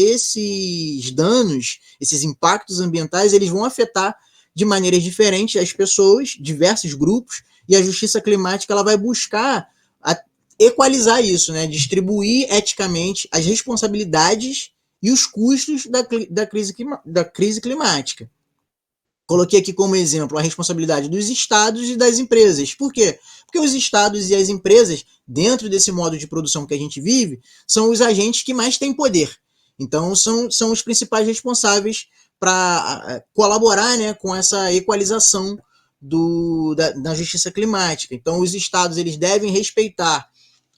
danos, esses impactos ambientais, eles vão afetar de maneiras diferentes as pessoas, diversos grupos, e a justiça climática ela vai buscar equalizar isso, né? Distribuir eticamente as responsabilidades e os custos da crise climática. Coloquei aqui como exemplo a responsabilidade dos estados e das empresas. Por quê? Porque os estados e as empresas, dentro desse modo de produção que a gente vive, são os agentes que mais têm poder. Então, são os principais responsáveis para colaborar, né, com essa equalização da justiça climática. Então, os estados eles devem respeitar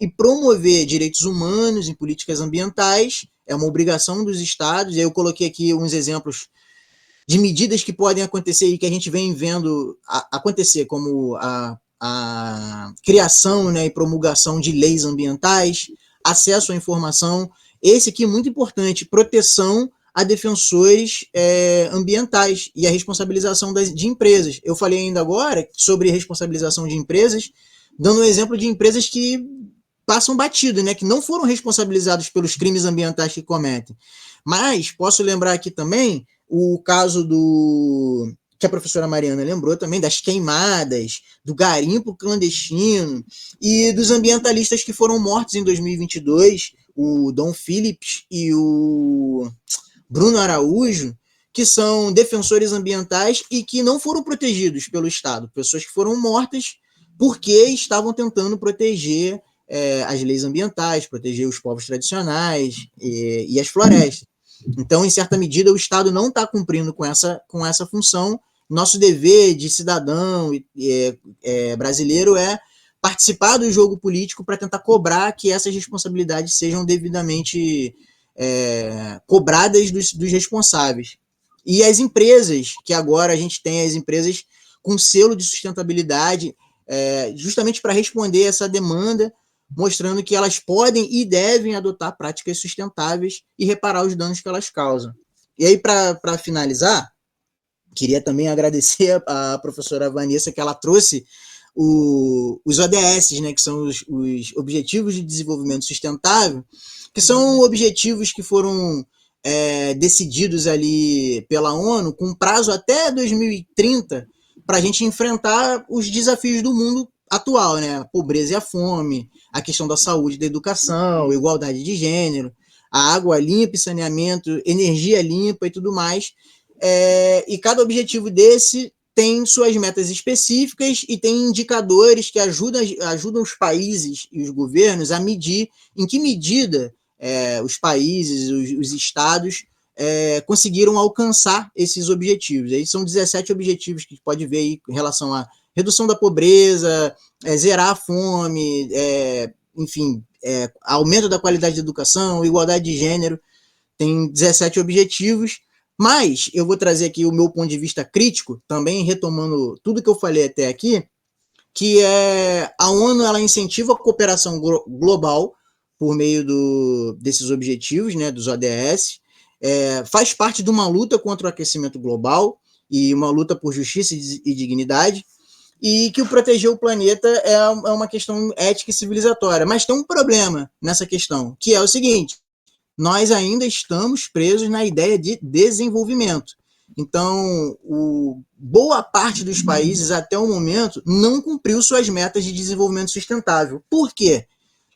e promover direitos humanos em políticas ambientais, é uma obrigação dos estados. E aí eu coloquei aqui uns exemplos de medidas que podem acontecer e que a gente vem vendo acontecer, como a criação, né, e promulgação de leis ambientais, acesso à informação, esse aqui é muito importante, proteção a defensores ambientais e a responsabilização de empresas. Eu falei ainda agora sobre responsabilização de empresas, dando um exemplo de empresas que passam batido, né, que não foram responsabilizados pelos crimes ambientais que cometem. Mas posso lembrar aqui também o caso que a professora Mariana lembrou também, das queimadas, do garimpo clandestino e dos ambientalistas que foram mortos em 2022, o Dom Phillips e o Bruno Araújo, que são defensores ambientais e que não foram protegidos pelo Estado, pessoas que foram mortas porque estavam tentando proteger as leis ambientais, proteger os povos tradicionais e as florestas. Então, em certa medida, o Estado não está cumprindo com essa função nosso dever de cidadão brasileiro é participar do jogo político para tentar cobrar que essas responsabilidades sejam devidamente cobradas dos responsáveis. E as empresas, que agora a gente tem as empresas com selo de sustentabilidade, justamente para responder essa demanda, mostrando que elas podem e devem adotar práticas sustentáveis e reparar os danos que elas causam. E aí, para finalizar, queria também agradecer a professora Vanessa, que ela trouxe os ODS, né, que são os Objetivos de Desenvolvimento Sustentável, que são objetivos que foram decididos ali pela ONU com prazo até 2030 para a gente enfrentar os desafios do mundo atual, né? A pobreza e a fome, a questão da saúde e da educação, igualdade de gênero, a água limpa e saneamento, energia limpa e tudo mais. E cada objetivo desse tem suas metas específicas e tem indicadores que ajudam os países e os governos a medir em que medida os países, os estados conseguiram alcançar esses objetivos. Aí são 17 objetivos que a gente pode ver aí em relação à redução da pobreza, zerar a fome, enfim, aumento da qualidade da educação, igualdade de gênero. Tem 17 objetivos, mas eu vou trazer aqui o meu ponto de vista crítico, também retomando tudo que eu falei até aqui, que a ONU ela incentiva a cooperação global por meio desses objetivos, né, dos ODS, faz parte de uma luta contra o aquecimento global e uma luta por justiça e dignidade, e que o proteger o planeta é uma questão ética e civilizatória. Mas tem um problema nessa questão, que é o seguinte: nós ainda estamos presos na ideia de desenvolvimento. Então, boa parte dos países, até o momento, não cumpriu suas metas de desenvolvimento sustentável. Por quê?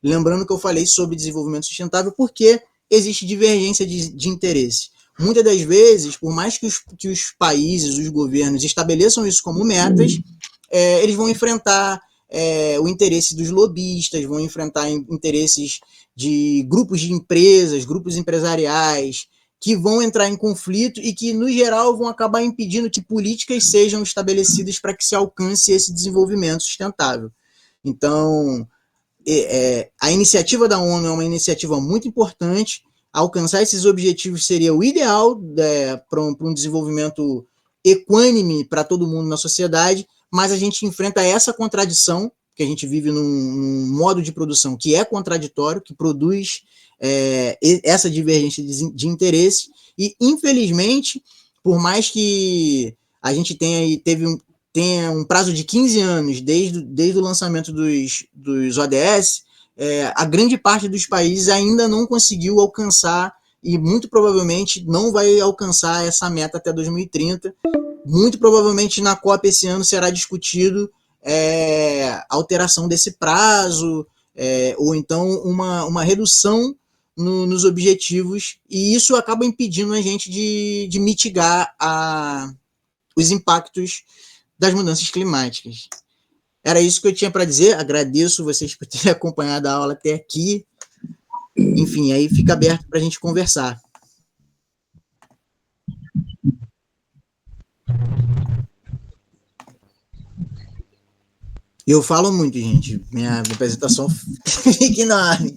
Lembrando que eu falei sobre desenvolvimento sustentável, porque existe divergência de interesse. Muitas das vezes, por mais que os países, os governos estabeleçam isso como metas, eles vão enfrentar o interesse dos lobistas, vão enfrentar interesses de grupos de empresas, grupos empresariais, que vão entrar em conflito e que, no geral, vão acabar impedindo que políticas sejam estabelecidas para que se alcance esse desenvolvimento sustentável. Então, a iniciativa da ONU é uma iniciativa muito importante. Alcançar esses objetivos seria o ideal para um desenvolvimento equânime para todo mundo na sociedade, mas a gente enfrenta essa contradição, que a gente vive num modo de produção que é contraditório, que produz essa divergência de interesse, e, infelizmente, por mais que a gente tenha um prazo de 15 anos desde o lançamento dos ODS, a grande parte dos países ainda não conseguiu alcançar e muito provavelmente não vai alcançar essa meta até 2030. Muito provavelmente na COP esse ano será discutido a alteração desse prazo, ou então uma redução nos objetivos, e isso acaba impedindo a gente de mitigar os impactos das mudanças climáticas. Era isso que eu tinha para dizer. Agradeço vocês por terem acompanhado a aula até aqui. Enfim, aí fica aberto para a gente conversar. Eu falo muito, gente. Minha apresentação fica enorme.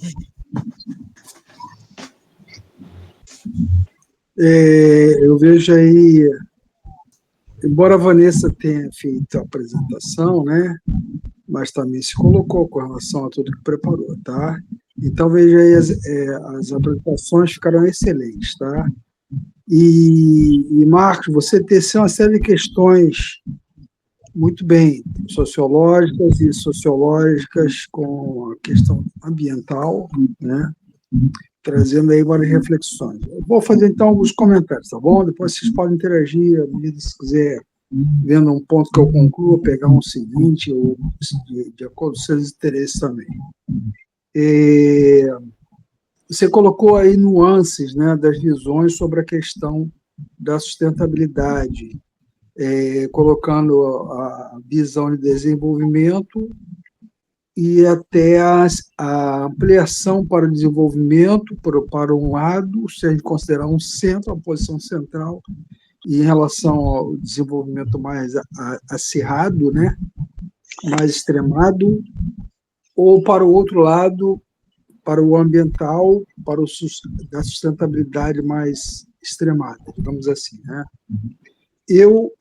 Eu vejo aí, embora a Vanessa tenha feito a apresentação, né, mas também se colocou com relação a tudo que preparou, tá? Então, veja aí, as apresentações ficaram excelentes, tá? E Marcos, você teceu uma série de questões muito bem sociológicas e sociológicas com a questão ambiental, né? Trazendo aí várias reflexões. Eu vou fazer, então, alguns comentários, tá bom? Depois vocês podem interagir, à medida que se quiser, vendo um ponto que eu concluo, pegar um seguinte, ou de acordo com seus interesses também. Você colocou aí nuances, né, das visões sobre a questão da sustentabilidade, colocando a visão de desenvolvimento e até a ampliação para o desenvolvimento, para um lado, se a gente considerar um centro, a posição central, e em relação ao desenvolvimento mais acirrado, né, mais extremado, ou para o outro lado, para o ambiental, para da sustentabilidade mais extremada, digamos assim, né? Eu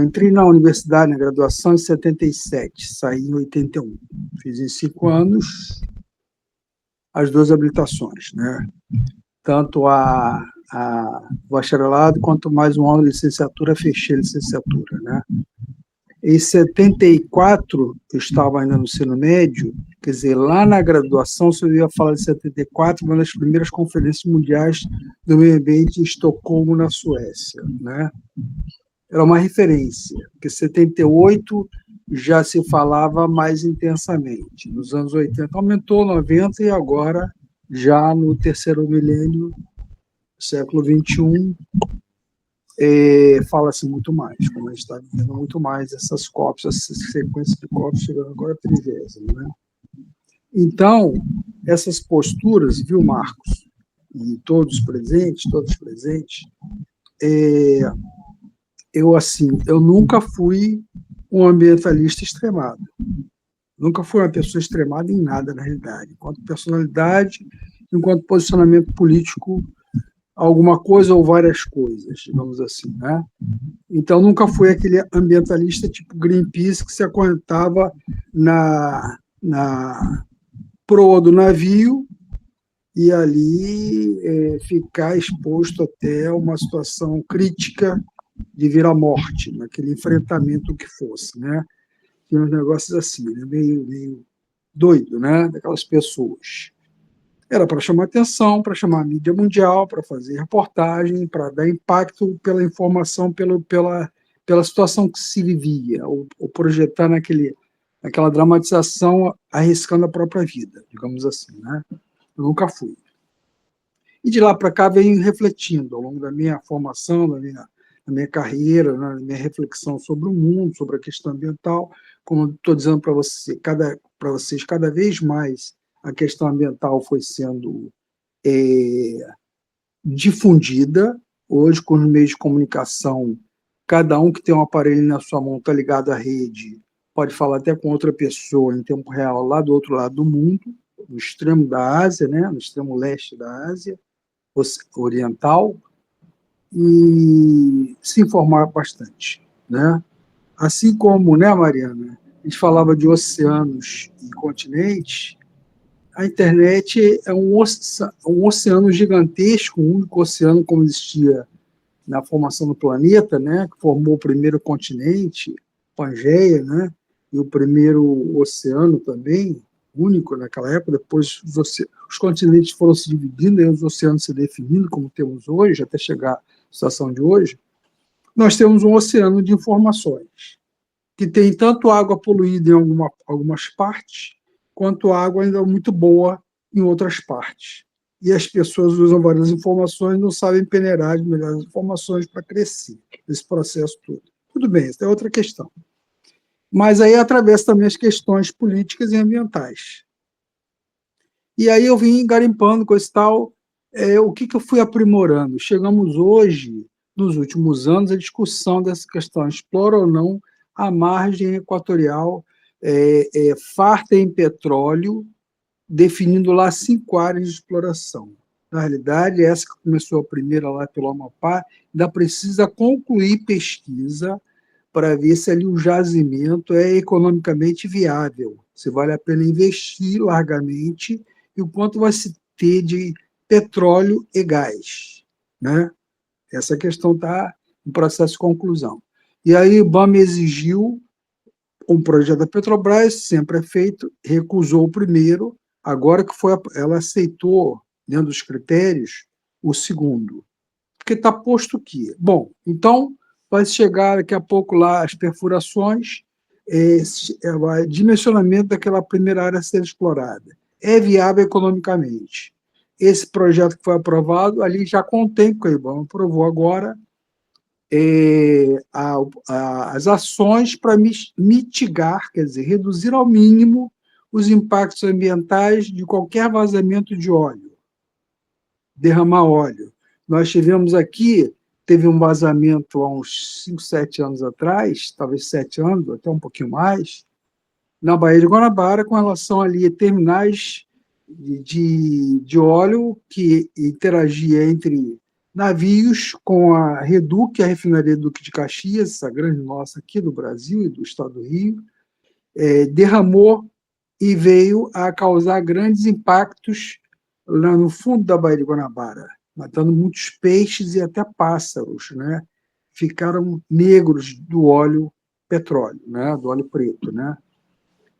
entrei na universidade, na graduação, em 77, saí em 81. Fiz em 5 anos as 2 habilitações, né? Tanto o bacharelado quanto mais um ano de licenciatura, fechei a licenciatura, né? Em 74, eu estava ainda no ensino médio, quer dizer, lá na graduação, se eu ia falar de 74, uma das primeiras conferências mundiais do meio ambiente em Estocolmo, na Suécia, né? Era uma referência, porque em 78 já se falava mais intensamente. Nos anos 80 aumentou, 90, e agora, já no terceiro milênio, século XXI, fala-se muito mais, como a gente está vendo muito mais essas COPs, essa sequência de COPs, chegando agora a 30ª, né? Então, essas posturas, viu, Marcos, e todos presentes, eu nunca fui um ambientalista extremado. Nunca fui uma pessoa extremada em nada, na realidade. Enquanto personalidade, enquanto posicionamento político, alguma coisa ou várias coisas, digamos assim, né? Então, nunca fui aquele ambientalista tipo Greenpeace que se acorrentava na proa do navio e ali ficar exposto até uma situação crítica de vir à morte, naquele enfrentamento que fosse, né? Tinha uns negócios assim, né? meio doido, né? Daquelas pessoas. Era para chamar atenção, para chamar a mídia mundial, para fazer reportagem, para dar impacto pela informação, pela situação que se vivia, ou projetar naquela dramatização arriscando a própria vida, digamos assim, né? Eu nunca fui. E de lá para cá venho refletindo ao longo da minha formação, da minha carreira, da minha reflexão sobre o mundo, sobre a questão ambiental. Como estou dizendo para vocês, cada vez mais a questão ambiental foi sendo difundida. Hoje, com os meios de comunicação, cada um que tem um aparelho na sua mão está ligado à rede, pode falar até com outra pessoa em tempo real lá do outro lado do mundo, no extremo da Ásia, né, no extremo leste da Ásia oriental, e se informar bastante, né? Assim como, né, Mariana, a gente falava de oceanos e continentes, a internet é um oceano gigantesco, um único oceano como existia na formação do planeta, né, que formou o primeiro continente, Pangeia, né, e o primeiro oceano também, único naquela época. Depois os continentes foram se dividindo e os oceanos se definindo, como temos hoje, até chegar à situação de hoje. Nós temos um oceano de informações, que tem tanto água poluída em algumas partes, quanto água ainda muito boa em outras partes. E as pessoas usam várias informações e não sabem peneirar as melhores informações para crescer nesse processo todo. Tudo bem, essa é outra questão. Mas aí atravessa também as questões políticas e ambientais. E aí eu vim garimpando com esse tal, o que eu fui aprimorando. Chegamos hoje, nos últimos anos, à discussão dessa questão, explora ou não a margem equatorial farta em petróleo, definindo lá 5 áreas de exploração. Na realidade, essa que começou a primeira lá pelo Amapá, ainda precisa concluir pesquisa para ver se ali o jazimento é economicamente viável, se vale a pena investir largamente e o quanto vai se ter de petróleo e gás, né? Essa questão está em processo de conclusão. E aí o IBAMA exigiu um projeto da Petrobras, sempre é feito, recusou o primeiro, agora que ela aceitou, dentro dos critérios, o segundo. Porque está posto que, bom, então vai chegar daqui a pouco lá as perfurações, dimensionamento daquela primeira área a ser explorada. É viável economicamente. Esse projeto que foi aprovado, ali já contém, que o IBAMA aprovou agora, as ações para mitigar, quer dizer, reduzir ao mínimo os impactos ambientais de qualquer vazamento de óleo, derramar óleo, Nós tivemos aqui, teve um vazamento há uns 5, 7 anos atrás, talvez 7 anos, até um pouquinho mais, na Baía de Guanabara, com relação ali a terminais de óleo que interagia entre navios com a Reduc, a refinaria Duque de Caxias, essa grande nossa aqui do Brasil e do estado do Rio, derramou e veio a causar grandes impactos lá no fundo da Baía de Guanabara, matando muitos peixes e até pássaros, né? Ficaram negros do óleo petróleo, né? Do óleo preto, né?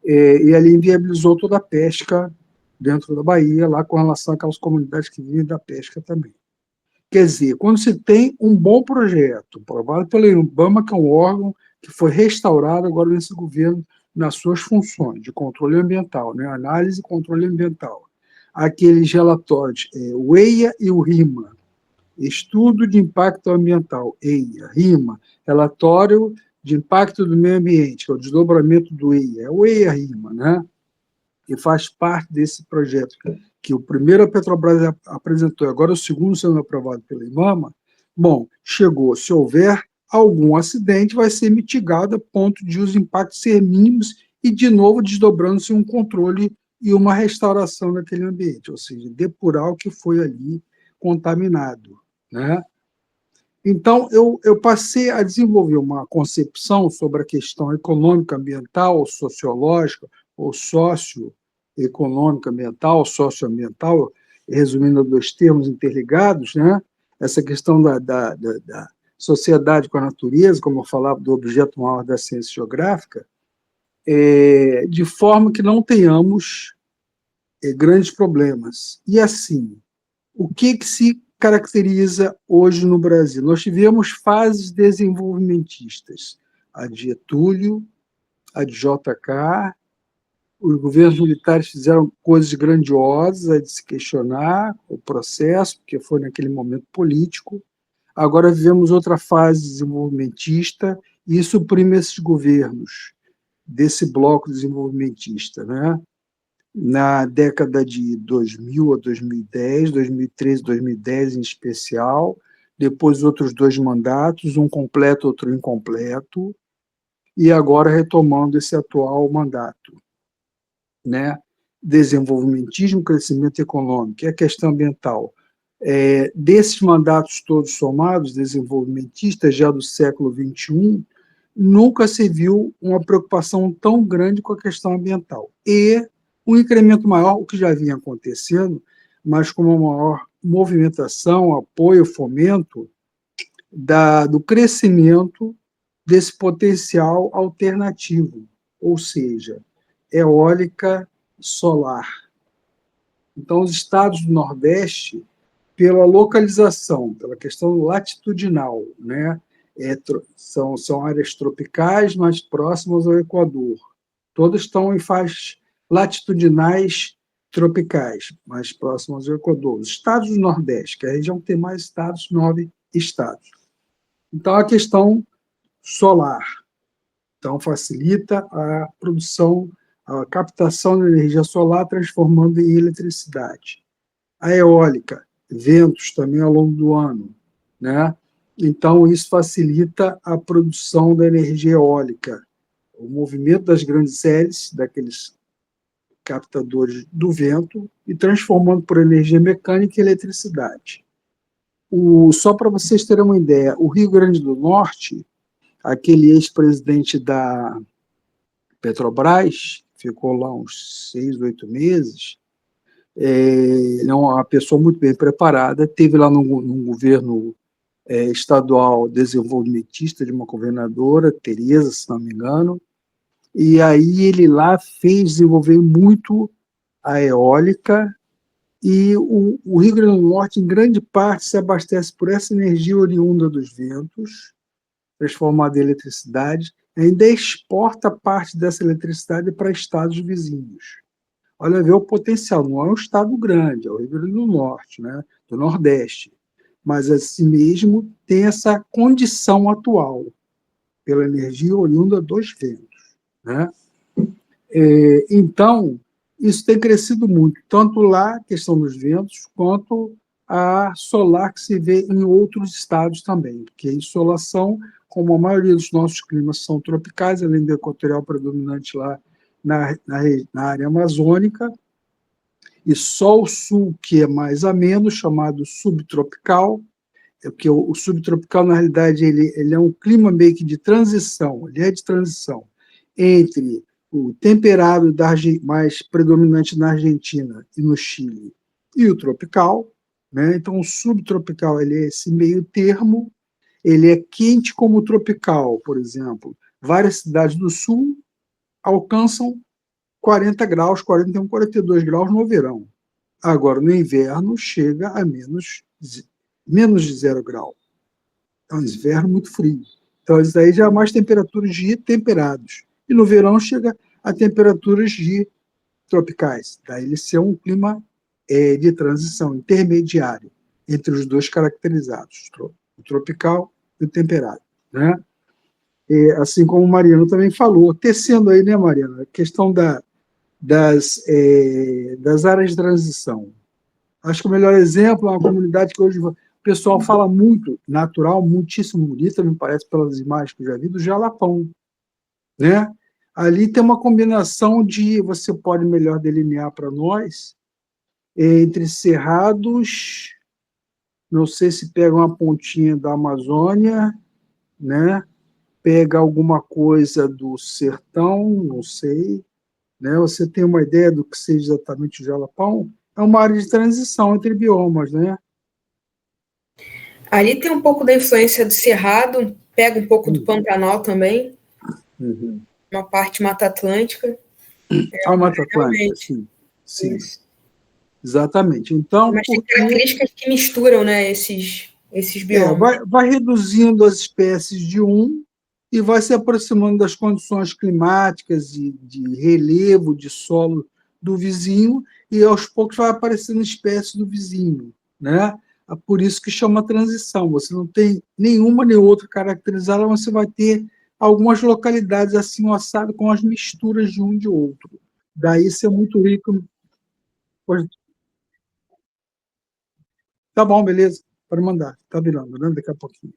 E ali inviabilizou toda a pesca dentro da Bahia, lá com relação àquelas comunidades que vivem da pesca também. Quer dizer, quando se tem um bom projeto, aprovado pelo IBAMA, que é um órgão que foi restaurado agora nesse governo nas suas funções de controle ambiental, né? Análise e controle ambiental, aqueles relatórios, o EIA e o RIMA, Estudo de Impacto Ambiental, EIA, RIMA, Relatório de Impacto do Meio Ambiente, que é o desdobramento do EIA, é o EIA-RIMA, né? Que faz parte desse projeto que o primeiro a Petrobras apresentou, agora o segundo sendo aprovado pela IBAMA. Bom, chegou, se houver algum acidente, vai ser mitigado a ponto de os impactos ser mínimos e, de novo, desdobrando-se um controle e uma restauração daquele ambiente, ou seja, depurar o que foi ali contaminado, né? Então, eu passei a desenvolver uma concepção sobre a questão econômica, ambiental, sociológica, ou socioeconômica, ambiental, socioambiental, resumindo dois termos interligados, né? Essa questão da sociedade com a natureza, como eu falava, do objeto maior da ciência geográfica, de forma que não tenhamos grandes problemas. E assim, o que se caracteriza hoje no Brasil? Nós tivemos fases desenvolvimentistas, a de Getúlio, a de JK, os governos militares fizeram coisas grandiosas, a de se questionar o processo, porque foi naquele momento político. Agora vivemos outra fase desenvolvimentista, e isso suprime esses governos desse bloco desenvolvimentista, né? Na década de 2000 a 2010, 2013 2010 em especial, depois outros 2 mandatos, um completo, outro incompleto, e agora retomando esse atual mandato, né? Desenvolvimentismo, crescimento econômico e a questão ambiental. Desses mandatos todos somados, desenvolvimentistas, já do século XXI, nunca se viu uma preocupação tão grande com a questão ambiental. E um incremento maior, o que já vinha acontecendo, mas com uma maior movimentação, apoio, fomento do crescimento desse potencial alternativo, ou seja, eólica solar. Então, os estados do Nordeste, pela localização, pela questão latitudinal, né? São áreas tropicais, mais próximas ao Equador. Todas estão em faixas latitudinais tropicais, mais próximas ao Equador. Os estados do Nordeste, que é a região que tem mais estados, 9 estados. Então, a questão solar. Então, facilita a produção, a captação de energia solar, transformando em eletricidade. A eólica, ventos também ao longo do ano, né? Então, isso facilita a produção da energia eólica, o movimento das grandes hélices, daqueles captadores do vento, e transformando por energia mecânica e eletricidade. Só para vocês terem uma ideia, o Rio Grande do Norte, aquele ex-presidente da Petrobras, ficou lá uns 6, 8 meses, ele é uma pessoa muito bem preparada, teve lá num governo estadual desenvolvimentista de uma governadora, Tereza, se não me engano, e aí ele lá fez desenvolver muito a eólica, e o Rio Grande do Norte, em grande parte, se abastece por essa energia oriunda dos ventos, transformada em eletricidade, ainda exporta parte dessa eletricidade para estados vizinhos. Olha, vê o potencial, não é um estado grande, é o Rio Grande do Norte, né, do Nordeste, mas assim mesmo tem essa condição atual, pela energia oriunda dos ventos, né? Então, isso tem crescido muito, tanto lá, a questão dos ventos, quanto a solar que se vê em outros estados também, porque a insolação, como a maioria dos nossos climas são tropicais, além do equatorial predominante lá na área amazônica, e só o sul que é mais ameno, chamado subtropical, porque o subtropical, na realidade, ele é um clima meio que de transição, ele é de transição entre o temperado mais predominante na Argentina e no Chile e o tropical, né? Então, o subtropical ele é esse meio termo, ele é quente como o tropical, por exemplo. Várias cidades do sul alcançam 40 graus, 41, 42 graus no verão. Agora, no inverno, chega a menos de 0 grau. É um inverno muito frio. Então, isso aí já é mais temperaturas de temperados. E no verão chega a temperaturas de tropicais. Daí ele ser um clima de transição intermediário entre os dois caracterizados, o tropical e o temperado, né? Assim como o Mariano também falou, tecendo aí, né, Mariano, a questão das áreas de transição. Acho que o melhor exemplo é uma comunidade que hoje o pessoal fala muito, natural, muitíssimo bonita, me parece, pelas imagens que eu já vi, do Jalapão, né? Ali tem uma combinação de, você pode melhor delinear para nós, entre cerrados, não sei se pega uma pontinha da Amazônia, né? Pega alguma coisa do sertão, não sei, né? Você tem uma ideia do que seja exatamente o Jalapão? É uma área de transição entre biomas, né? Ali tem um pouco da influência do Cerrado, pega um pouco do Pantanal também, uma parte Mata Atlântica. A Mata Atlântica, Realmente. sim. Exatamente. Então, Mas tem características que misturam, né, esses biomas. vai reduzindo as espécies de um e vai se aproximando das condições climáticas e de relevo de solo do vizinho, e aos poucos vai aparecendo espécies do vizinho, né? Por isso que chama transição. Você não tem nenhuma nem outra caracterizada, mas você vai ter algumas localidades assim, assado com as misturas de um e de outro. Daí isso é muito rico. Tá bom, beleza. Pode mandar. Tá virando, né? Daqui a pouquinho.